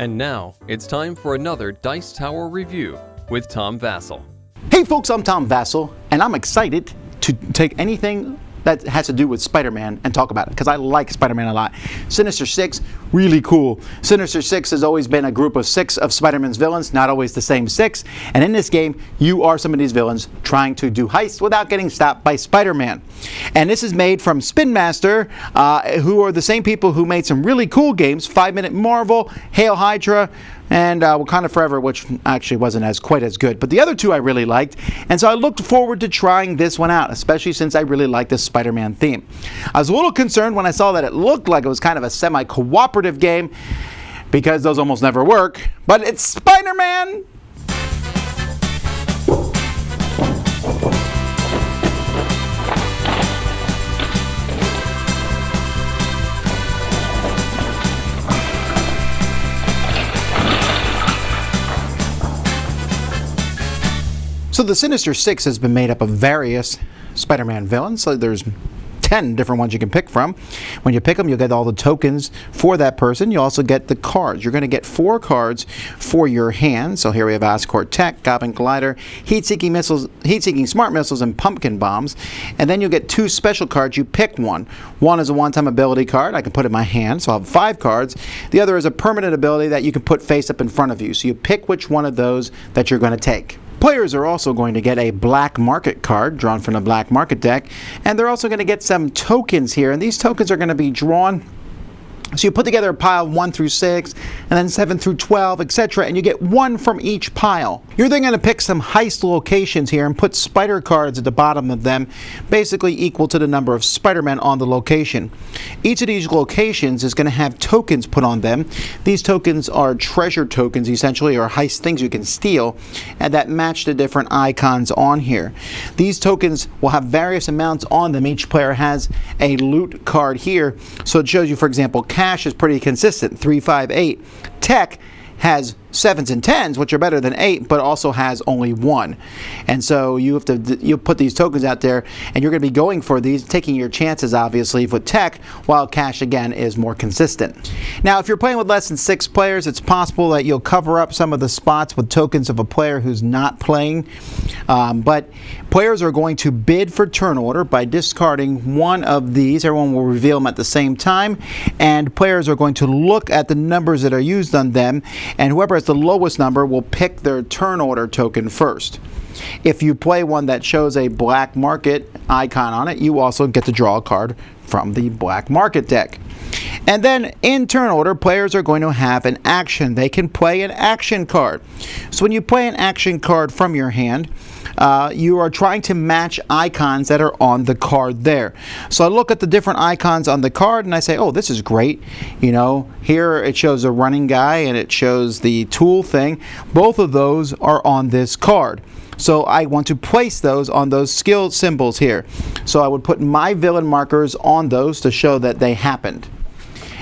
And now, it's time for another Dice Tower review with Tom Vasel. Hey folks, I'm Tom Vasel, and I'm excited to take anything that has to do with Spider-Man and talk about it, because I like Spider-Man a lot. Sinister Six, really cool. Sinister Six has always been a group of 6 of Spider-Man's villains, not always the same 6. And in this game, you are some of these villains trying to do heists without getting stopped by Spider-Man. And this is made from Spin Master, who are the same people who made some really cool games, 5 Minute Marvel, Hail Hydra, and Wakanda Forever, which actually wasn't quite as good. But the other 2 I really liked, and so I looked forward to trying this one out, especially since I really like this Spider-Man theme. I was a little concerned when I saw that it looked like it was kind of a semi-cooperative game, because those almost never work, but it's Spider-Man! So the Sinister Six has been made up of various Spider-Man villains. So there's 10 different ones you can pick from. When you pick them, you'll get all the tokens for that person. You also get the cards. You're going to get 4 cards for your hand. So here we have Oscorp Tech, Goblin Collider, Heat-Seeking Missiles, Heat-Seeking Smart Missiles, and Pumpkin Bombs. And then you'll get 2 special cards. You pick one. One is a one-time ability card. I can put it in my hand, so I'll have 5 cards. The other is a permanent ability that you can put face up in front of you. So you pick which one of those that you're going to take. Players are also going to get a black market card drawn from the black market deck, and they're also going to get some tokens here, and these tokens are going to be drawn. So you put together a pile 1 through 6, and then 7 through 12, etc., and you get 1 from each pile. You're then going to pick some heist locations here and put spider cards at the bottom of them, basically equal to the number of Spider-Man on the location. Each of these locations is going to have tokens put on them. These tokens are treasure tokens, essentially, or heist things you can steal, and that match the different icons on here. These tokens will have various amounts on them. Each player has a loot card here, so it shows you, for example, cash is pretty consistent, 3, 5, 8. Tech has 7s and 10s, which are better than 8, but also has only 1. And so you put these tokens out there, and you're going to be going for these, taking your chances, obviously, with Tech, while cash, again, is more consistent. Now, if you're playing with less than 6 players, it's possible that you'll cover up some of the spots with tokens of a player who's not playing. But players are going to bid for turn order by discarding one of these. Everyone will reveal them at the same time, and players are going to look at the numbers that are used on them, and whoever has the lowest number will pick their turn order token first. If you play one that shows a black market icon on it, you also get to draw a card from the black market deck. And then in turn order, players are going to have an action. They can play an action card. So when you play an action card from your hand, you are trying to match icons that are on the card there. So I look at the different icons on the card and I say, oh, this is great. You know, here it shows a running guy and it shows the tool thing. Both of those are on this card. So I want to place those on those skill symbols here. So I would put my villain markers on those to show that they happened.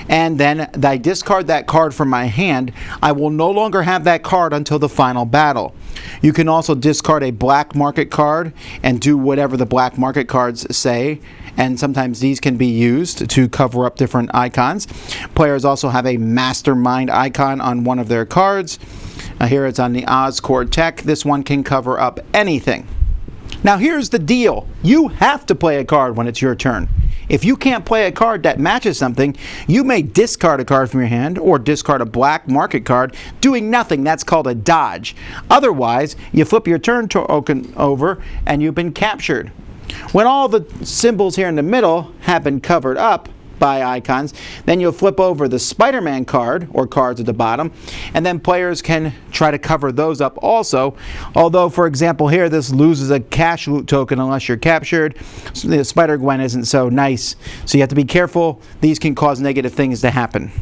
And then I discard that card from my hand. I will no longer have that card until the final battle. You can also discard a black market card and do whatever the black market cards say. And sometimes these can be used to cover up different icons. Players also have a mastermind icon on one of their cards. Here it's on the Oscorp Tech. This one can cover up anything. Now here's the deal. You have to play a card when it's your turn. If you can't play a card that matches something, you may discard a card from your hand or discard a black market card, doing nothing. That's called a dodge. Otherwise, you flip your turn token over and you've been captured. When all the symbols here in the middle have been covered up by icons, then you'll flip over the Spider-Man card or cards at the bottom, and then players can try to cover those up also. Although, for example, here this loses a cash loot token unless you're captured. The Spider-Gwen isn't so nice, so you have to be careful. These can cause negative things to happen.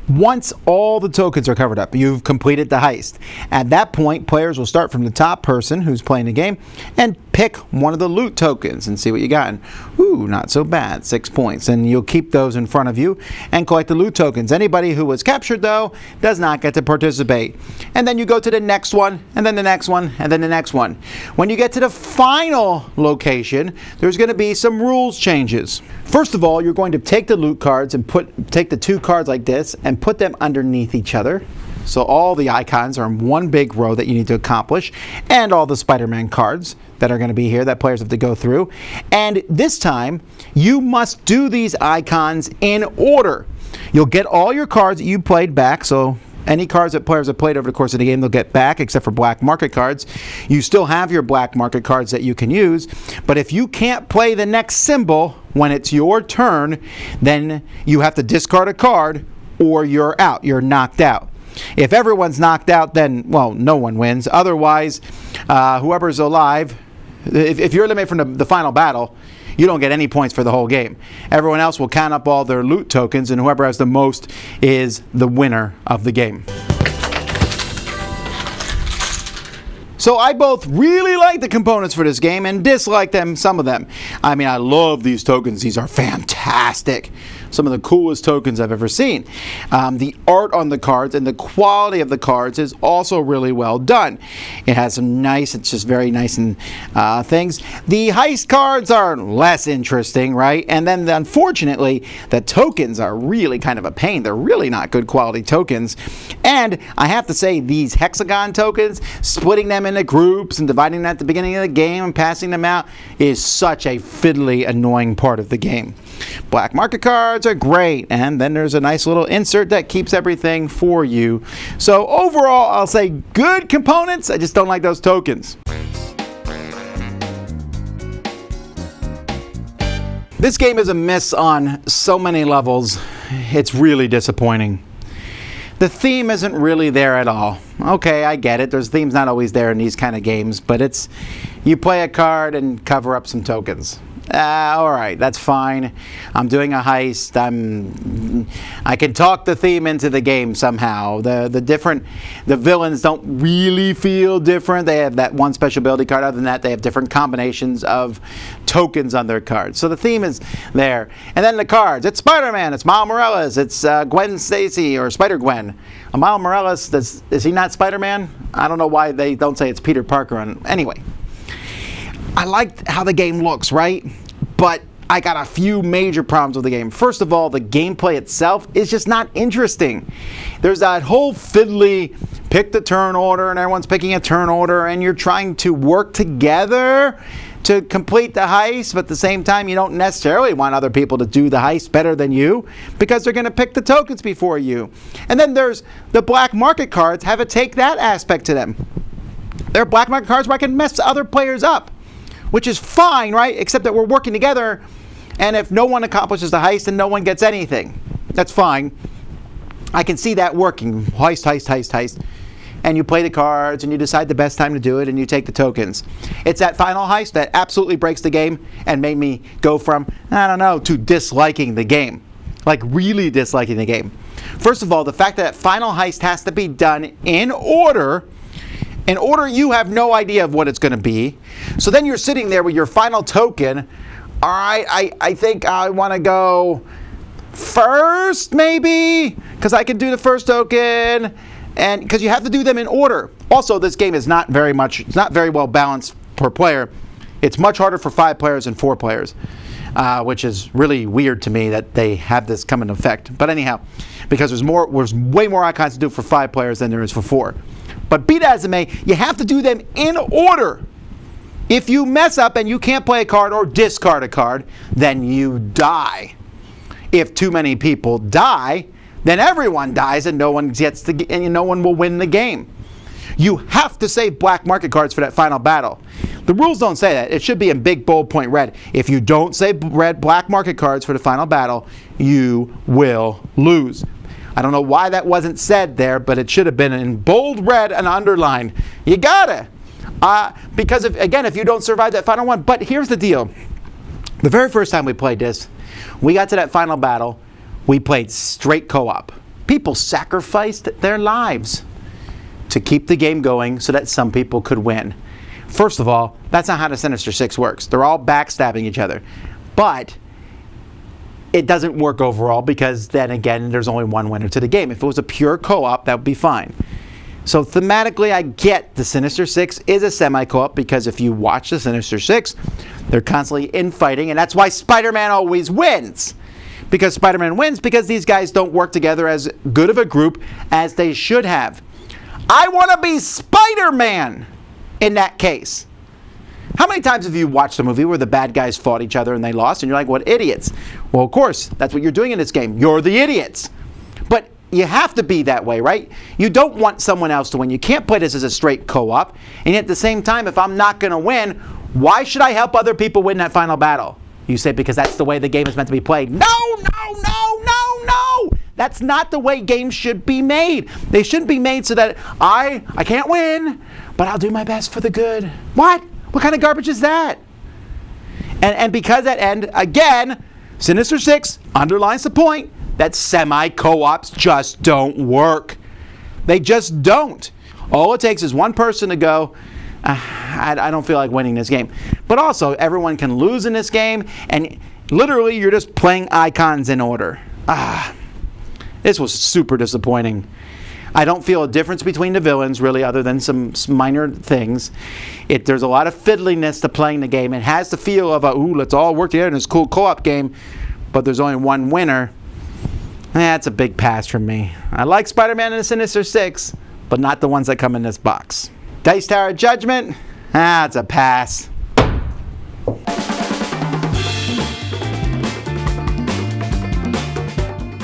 Once all the tokens are covered up, you've completed the heist. At that point, players will start from the top person who's playing the game and pick one of the loot tokens and see what you got. Ooh, not so bad, 6 points. And you'll keep those in front of you and collect the loot tokens. Anybody who was captured, though, does not get to participate. And then you go to the next one, and then the next one, and then the next one. When you get to the final location, there's going to be some rules changes. First of all, you're going to take the loot cards and take the 2 cards like this and and put them underneath each other. So all the icons are in one big row that you need to accomplish, and all the Spider-Man cards that are going to be here that players have to go through. And this time, you must do these icons in order. You'll get all your cards that you played back, so any cards that players have played over the course of the game, they'll get back, except for black market cards. You still have your black market cards that you can use, but if you can't play the next symbol when it's your turn, then you have to discard a card or you're out, you're knocked out. If everyone's knocked out, then, well, no one wins. Otherwise, whoever's alive, if you're eliminated from the final battle, you don't get any points for the whole game. Everyone else will count up all their loot tokens, and whoever has the most is the winner of the game. So I both really like the components for this game and dislike some of them. I mean, I love these tokens. These are fantastic. Some of the coolest tokens I've ever seen. The art on the cards and the quality of the cards is also really well done. It has some nice, it's just very nice and things. The heist cards are less interesting, right? And then unfortunately, the tokens are really kind of a pain. They're really not good quality tokens. And I have to say, these hexagon tokens, splitting them into groups and dividing them at the beginning of the game and passing them out is such a fiddly, annoying part of the game. Black market cards are great, and then there's a nice little insert that keeps everything for you. So overall, I'll say good components. I just don't like those tokens. This game is a miss on so many levels. It's really disappointing. The theme isn't really there at all. Okay, I get it. There's themes not always there in these kind of games, but it's you play a card and cover up some tokens. All right, that's fine. I'm doing a heist. I can talk the theme into the game somehow. The villains don't really feel different. They have that one special ability card. Other than that, they have different combinations of tokens on their cards. So the theme is there. And then the cards. It's Spider-Man. It's Miles Morales. It's Gwen Stacy or Spider-Gwen. Miles Morales, is he not Spider-Man? I don't know why they don't say it's Peter Parker. Anyway. I like how the game looks, right? But I got a few major problems with the game. First of all, the gameplay itself is just not interesting. There's that whole fiddly pick the turn order, and everyone's picking a turn order, and you're trying to work together to complete the heist, but at the same time, you don't necessarily want other people to do the heist better than you because they're going to pick the tokens before you. And then there's the black market cards, have it take that aspect to them. They're black market cards where I can mess other players up, which is fine, right? Except that we're working together, and if no one accomplishes the heist, then no one gets anything. That's fine. I can see that working. Heist. And you play the cards, and you decide the best time to do it, and you take the tokens. It's that final heist that absolutely breaks the game and made me go from, I don't know, to disliking the game. Like really disliking the game. First of all, the fact that final heist has to be done in order. In order, you have no idea of what it's going to be. So then you're sitting there with your final token. All right, I think I want to go first, maybe, because I can do the first token, and because you have to do them in order. Also, this game is not very well balanced per player. It's much harder for 5 players than 4 players, which is really weird to me that they have this come into effect. But anyhow, because there's way more icons to do for 5 players than there is for 4. But be that as it may, you have to do them in order. If you mess up and you can't play a card or discard a card, then you die. If too many people die, then everyone dies and no one will win the game. You have to save black market cards for that final battle. The rules don't say that. It should be in big bold point red. If you don't save black market cards for the final battle, you will lose. I don't know why that wasn't said there, but it should have been in bold red and underlined. You gotta. Because, if you don't survive that final one. But here's the deal. The very first time we played this, we got to that final battle, we played straight co-op. People sacrificed their lives to keep the game going so that some people could win. First of all, that's not how the Sinister Six works. They're all backstabbing each other. But it doesn't work overall because then again, there's only one winner to the game. If it was a pure co-op, that would be fine. So thematically, I get the Sinister Six is a semi-co-op because if you watch the Sinister Six, they're constantly infighting, and that's why Spider-Man always wins. because Spider-Man wins because these guys don't work together as good of a group as they should have. I want to be Spider-Man in that case. How many times have you watched a movie where the bad guys fought each other and they lost and you're like, what idiots? Well, of course, that's what you're doing in this game. You're the idiots. But you have to be that way, right? You don't want someone else to win. You can't play this as a straight co-op. And yet at the same time, if I'm not going to win, why should I help other people win that final battle? You say because that's the way the game is meant to be played. No! That's not the way games should be made. They shouldn't be made so that I can't win, but I'll do my best for the good. What? What kind of garbage is that? And because that end, again, Sinister Six underlines the point that semi-co-ops just don't work. They just don't. All it takes is one person to go, I don't feel like winning this game. But also, everyone can lose in this game, and literally you're just playing icons in order. This was super disappointing. I don't feel a difference between the villains, really, other than some minor things. There's a lot of fiddliness to playing the game. It has the feel of let's all work together in this cool co-op game, but there's only one winner. That's a big pass from me. I like Spider-Man and the Sinister Six, but not the ones that come in this box. Dice Tower Judgment? It's a pass.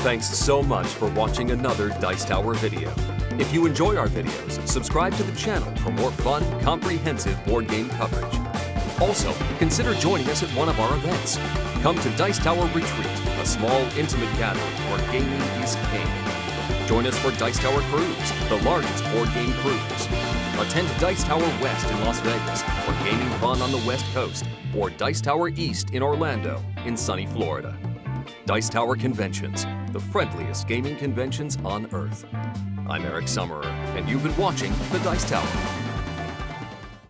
Thanks so much for watching another Dice Tower video. If you enjoy our videos, subscribe to the channel for more fun, comprehensive board game coverage. Also, consider joining us at one of our events. Come to Dice Tower Retreat, a small, intimate gathering where gaming is king. Join us for Dice Tower Cruise, the largest board game cruise. Attend Dice Tower West in Las Vegas for gaming fun on the West Coast, or Dice Tower East in Orlando in sunny Florida. Dice Tower Conventions, the friendliest gaming conventions on Earth. I'm Eric Summerer, and you've been watching The Dice Tower.